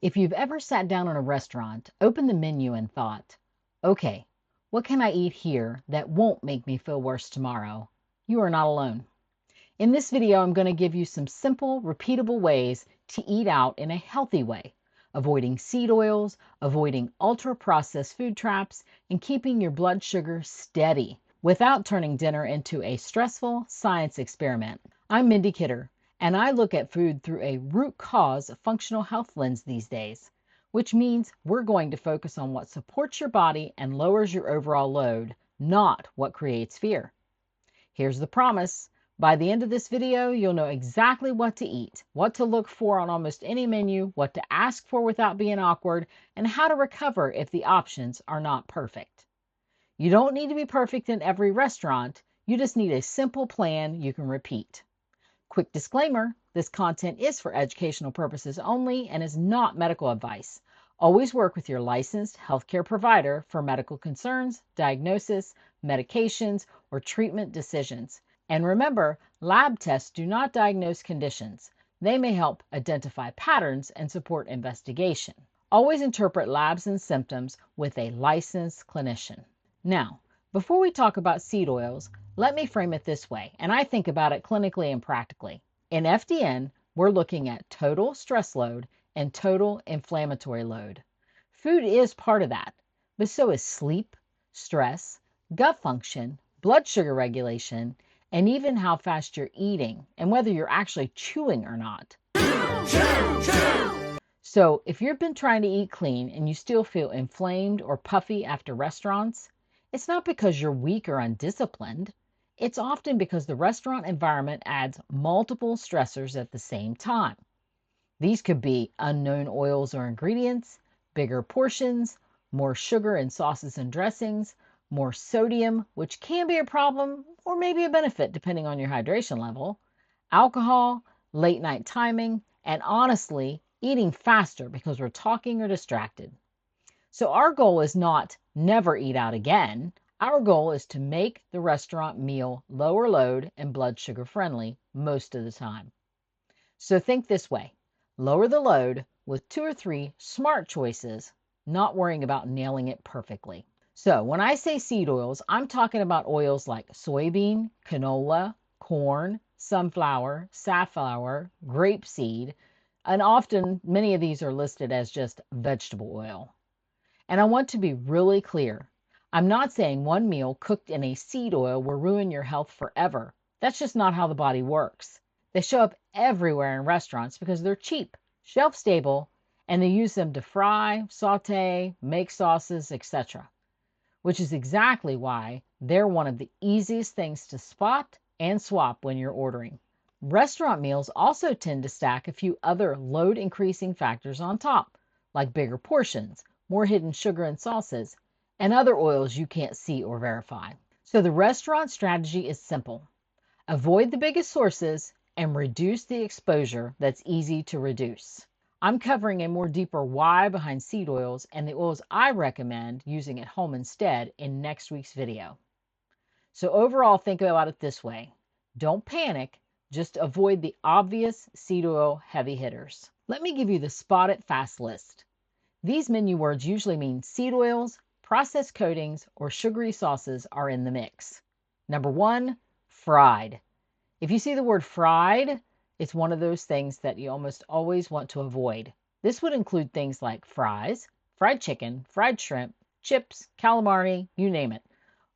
If you've ever sat down in a restaurant, opened the menu, and thought, okay, what can I eat here that won't make me feel worse tomorrow? You are not alone. In this video, I'm going to give you some simple, repeatable ways to eat out in a healthy way, avoiding seed oils, avoiding ultra-processed food traps, and keeping your blood sugar steady without turning dinner into a stressful science experiment. I'm Mindy Kidder, and I look at food through a root cause functional health lens these days, which means we're going to focus on what supports your body and lowers your overall load, not what creates fear. Here's the promise. By the end of this video, you'll know exactly what to eat, what to look for on almost any menu, what to ask for without being awkward, and how to recover if the options are not perfect. You don't need to be perfect in every restaurant. You just need a simple plan you can repeat. Quick disclaimer, this content is for educational purposes only and is not medical advice. Always work with your licensed healthcare provider for medical concerns, diagnosis, medications, or treatment decisions. And remember, lab tests do not diagnose conditions. They may help identify patterns and support investigation. Always interpret labs and symptoms with a licensed clinician. Now, before we talk about seed oils, let me frame it this way, and I think about it clinically and practically. In FDN, we're looking at total stress load and total inflammatory load. Food is part of that, but so is sleep, stress, gut function, blood sugar regulation, and even how fast you're eating and whether you're actually chewing or not. So if you've been trying to eat clean and you still feel inflamed or puffy after restaurants, it's not because you're weak or undisciplined. It's often because the restaurant environment adds multiple stressors at the same time. These could be unknown oils or ingredients, bigger portions, more sugar in sauces and dressings, more sodium, which can be a problem or maybe a benefit depending on your hydration level, alcohol, late night timing, and honestly, eating faster because we're talking or distracted. So our goal is not never eat out again. Our goal is to make the restaurant meal lower load and blood sugar friendly most of the time. So think this way. Lower the load with 2 or 3 smart choices, not worrying about nailing it perfectly. So when I say seed oils, I'm talking about oils like soybean, canola, corn, sunflower, safflower, grapeseed, and often many of these are listed as just vegetable oil. And I want to be really clear. I'm not saying one meal cooked in a seed oil will ruin your health forever. That's just not how the body works. They show up everywhere in restaurants because they're cheap, shelf stable, and they use them to fry, saute, make sauces, etc. Which is exactly why they're one of the easiest things to spot and swap when you're ordering. Restaurant meals also tend to stack a few other load increasing factors on top, like bigger portions, more hidden sugar and sauces, and other oils you can't see or verify. So the restaurant strategy is simple. Avoid the biggest sources and reduce the exposure that's easy to reduce. I'm covering a more deeper why behind seed oils and the oils I recommend using at home instead in next week's video. So overall, think about it this way. Don't panic, just avoid the obvious seed oil heavy hitters. Let me give you the spot it fast list. These menu words usually mean seed oils, processed coatings, or sugary sauces are in the mix. Number 1, fried. If you see the word fried, it's one of those things that you almost always want to avoid. This would include things like fries, fried chicken, fried shrimp, chips, calamari, you name it.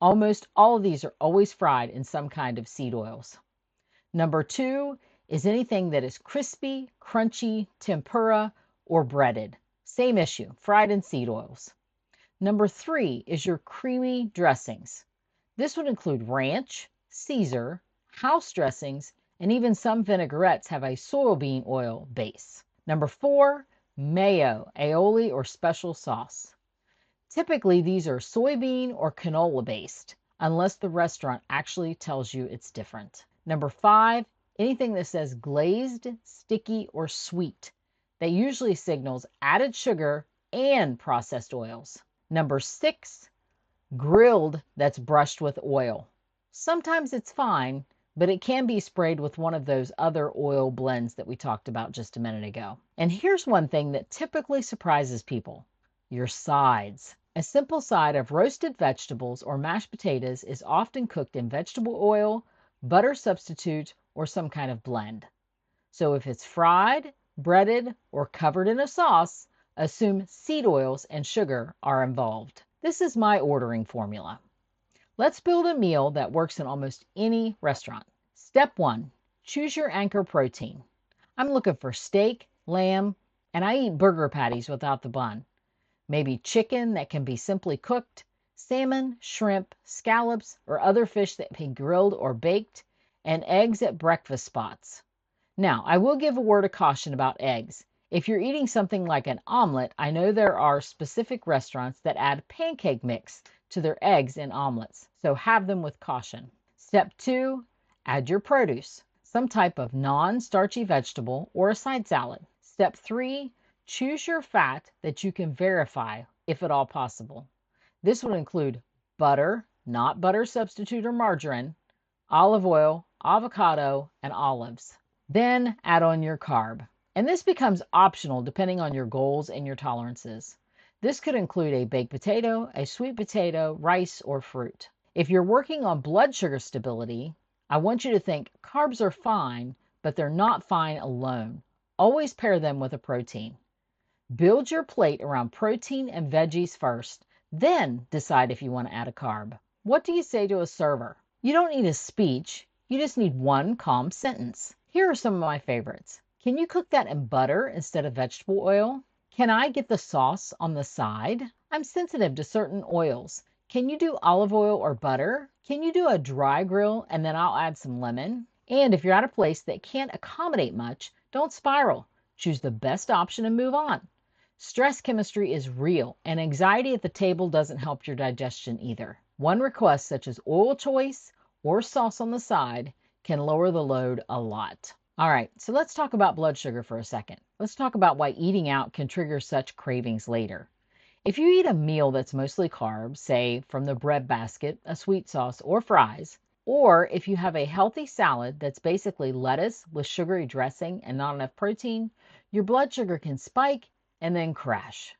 Almost all of these are always fried in some kind of seed oils. Number 2 is anything that is crispy, crunchy, tempura, or breaded. Same issue, fried in seed oils. Number 3 is your creamy dressings. This would include ranch, Caesar, house dressings, and even some vinaigrettes have a soybean oil base. Number 4, mayo, aioli, or special sauce. Typically, these are soybean or canola based, unless the restaurant actually tells you it's different. Number 5, anything that says glazed, sticky, or sweet. That usually signals added sugar and processed oils. Number 6, grilled that's brushed with oil. Sometimes it's fine, but it can be sprayed with one of those other oil blends that we talked about just a minute ago. And here's one thing that typically surprises people: your sides. A simple side of roasted vegetables or mashed potatoes is often cooked in vegetable oil, butter substitute, or some kind of blend. So if it's fried, breaded, or covered in a sauce, assume seed oils and sugar are involved. This is my ordering formula. Let's build a meal that works in almost any restaurant. Step 1. Choose your anchor protein. I'm looking for steak, lamb, and I eat burger patties without the bun. Maybe chicken that can be simply cooked, salmon, shrimp, scallops, or other fish that can be grilled or baked, and eggs at breakfast spots. Now, I will give a word of caution about eggs. If you're eating something like an omelet, I know there are specific restaurants that add pancake mix to their eggs in omelets, so have them with caution. Step 2, add your produce, some type of non-starchy vegetable or a side salad. Step 3, choose your fat that you can verify, if at all possible. This would include butter, not butter substitute or margarine, olive oil, avocado, and olives. Then add on your carb. And this becomes optional depending on your goals and your tolerances. This could include a baked potato, a sweet potato, rice, or fruit. If you're working on blood sugar stability, I want you to think carbs are fine, but they're not fine alone. Always pair them with a protein. Build your plate around protein and veggies first, then decide if you want to add a carb. What do you say to a server? You don't need a speech, you just need one calm sentence. Here are some of my favorites. Can you cook that in butter instead of vegetable oil? Can I get the sauce on the side? I'm sensitive to certain oils. Can you do olive oil or butter? Can you do a dry grill and then I'll add some lemon? And if you're at a place that can't accommodate much, don't spiral. Choose the best option and move on. Stress chemistry is real, and anxiety at the table doesn't help your digestion either. One request, such as oil choice or sauce on the side, can lower the load a lot. All right, so let's talk about blood sugar for a second. Let's talk about why eating out can trigger such cravings later. If you eat a meal that's mostly carbs, say from the bread basket, a sweet sauce, or fries, or if you have a healthy salad that's basically lettuce with sugary dressing and not enough protein, your blood sugar can spike and then crash.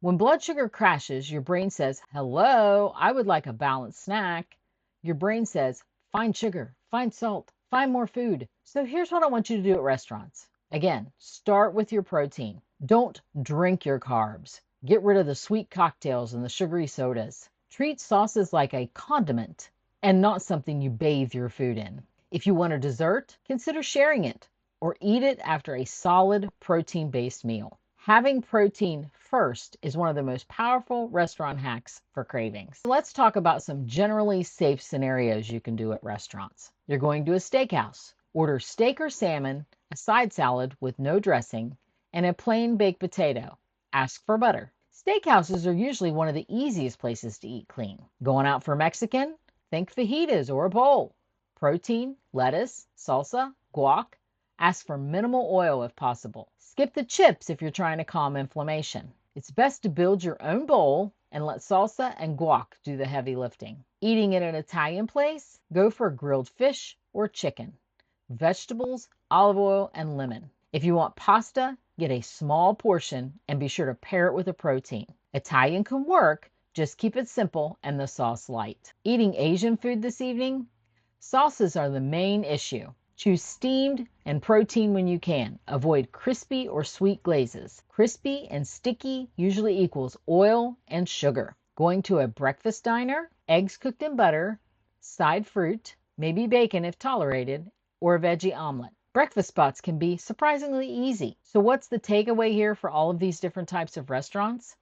When blood sugar crashes, your brain says, "Hello, I would like a balanced snack." Your brain says, "Find sugar, find salt, find more food." So here's what I want you to do at restaurants. Again, start with your protein. Don't drink your carbs. Get rid of the sweet cocktails and the sugary sodas. Treat sauces like a condiment and not something you bathe your food in. If you want a dessert, consider sharing it or eat it after a solid protein-based meal. Having protein first is one of the most powerful restaurant hacks for cravings. Let's talk about some generally safe scenarios you can do at restaurants. You're going to a steakhouse. Order steak or salmon, a side salad with no dressing, and a plain baked potato. Ask for butter. Steakhouses are usually one of the easiest places to eat clean. Going out for Mexican? Think fajitas or a bowl. Protein, lettuce, salsa, guac. Ask for minimal oil if possible. Skip the chips if you're trying to calm inflammation. It's best to build your own bowl and let salsa and guac do the heavy lifting. Eating at an Italian place? Go for grilled fish or chicken. Vegetables, olive oil, and lemon. If you want pasta, get a small portion and be sure to pair it with a protein. Italian can work, just keep it simple and the sauce light. Eating Asian food this evening? Sauces are the main issue. Choose steamed and protein when you can. Avoid crispy or sweet glazes. Crispy and sticky usually equals oil and sugar. Going to a breakfast diner? Eggs cooked in butter, side fruit, maybe bacon if tolerated, or a veggie omelet. Breakfast spots can be surprisingly easy. So what's the takeaway here for all of these different types of restaurants?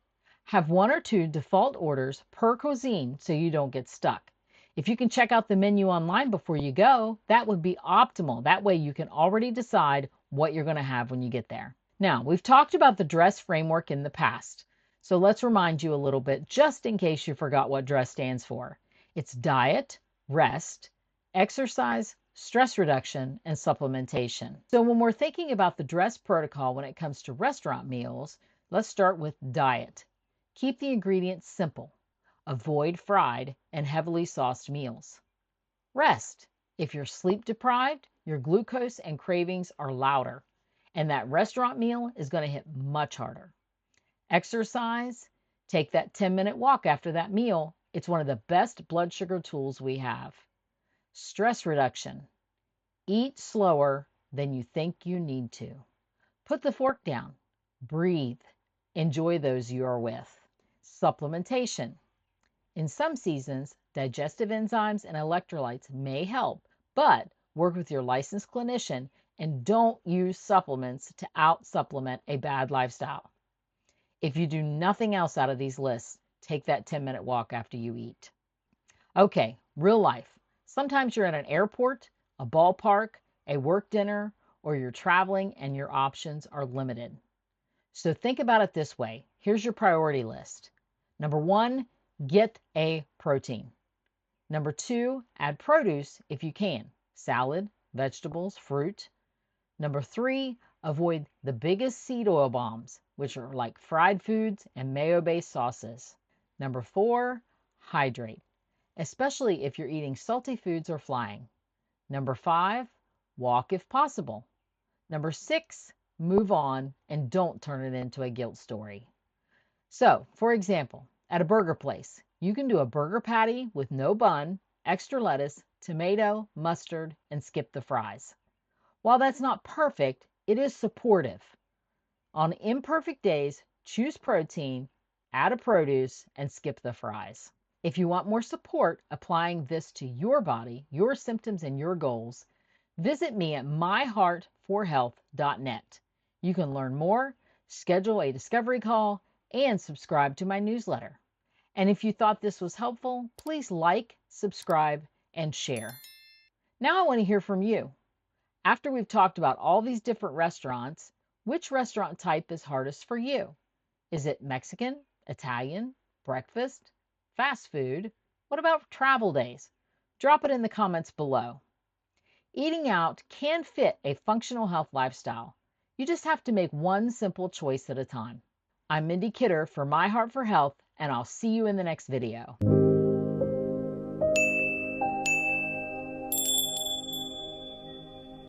Have 1 or 2 default orders per cuisine so you don't get stuck. If you can check out the menu online before you go, that would be optimal. That way you can already decide what you're going to have when you get there. Now, we've talked about the D.R.E.S.S framework in the past. So let's remind you a little bit, just in case you forgot what D.R.E.S.S stands for. It's diet, rest, exercise, stress reduction, and supplementation. So when we're thinking about the D.R.E.S.S protocol when it comes to restaurant meals, let's start with diet. Keep the ingredients simple. Avoid fried and heavily sauced meals. Rest. If you're sleep deprived, your glucose and cravings are louder, and that restaurant meal is going to hit much harder. Exercise, take that 10-minute walk after that meal. It's one of the best blood sugar tools we have. Stress reduction, eat slower than you think you need to. Put the fork down, breathe, enjoy those you are with. Supplementation. In some seasons, digestive enzymes and electrolytes may help, but work with your licensed clinician and don't use supplements to out-supplement a bad lifestyle. If you do nothing else out of these lists, take that 10-minute walk after you eat. Okay, real life. Sometimes you're at an airport, a ballpark, a work dinner, or you're traveling and your options are limited. So think about it this way. Here's your priority list. Number 1, get a protein. Number 2, add produce if you can. Salad, vegetables, fruit. Number 3, avoid the biggest seed oil bombs, which are like fried foods and mayo-based sauces. Number 4, hydrate, especially if you're eating salty foods or flying. Number 5, walk if possible. Number 6, move on and don't turn it into a guilt story. So, for example, at a burger place, you can do a burger patty with no bun, extra lettuce, tomato, mustard, and skip the fries. While that's not perfect, it is supportive. On imperfect days, choose protein, add a produce, and skip the fries. If you want more support applying this to your body, your symptoms, and your goals, visit me at myheartforhealth.net. You can learn more, schedule a discovery call, and subscribe to my newsletter. And if you thought this was helpful, please like, subscribe, and share. Now I want to hear from you. After we've talked about all these different restaurants, which restaurant type is hardest for you? Is it Mexican, Italian, breakfast, fast food? What about travel days? Drop it in the comments below. Eating out can fit a functional health lifestyle. You just have to make one simple choice at a time. I'm Mindy Kidder for My Heart for Health, and I'll see you in the next video.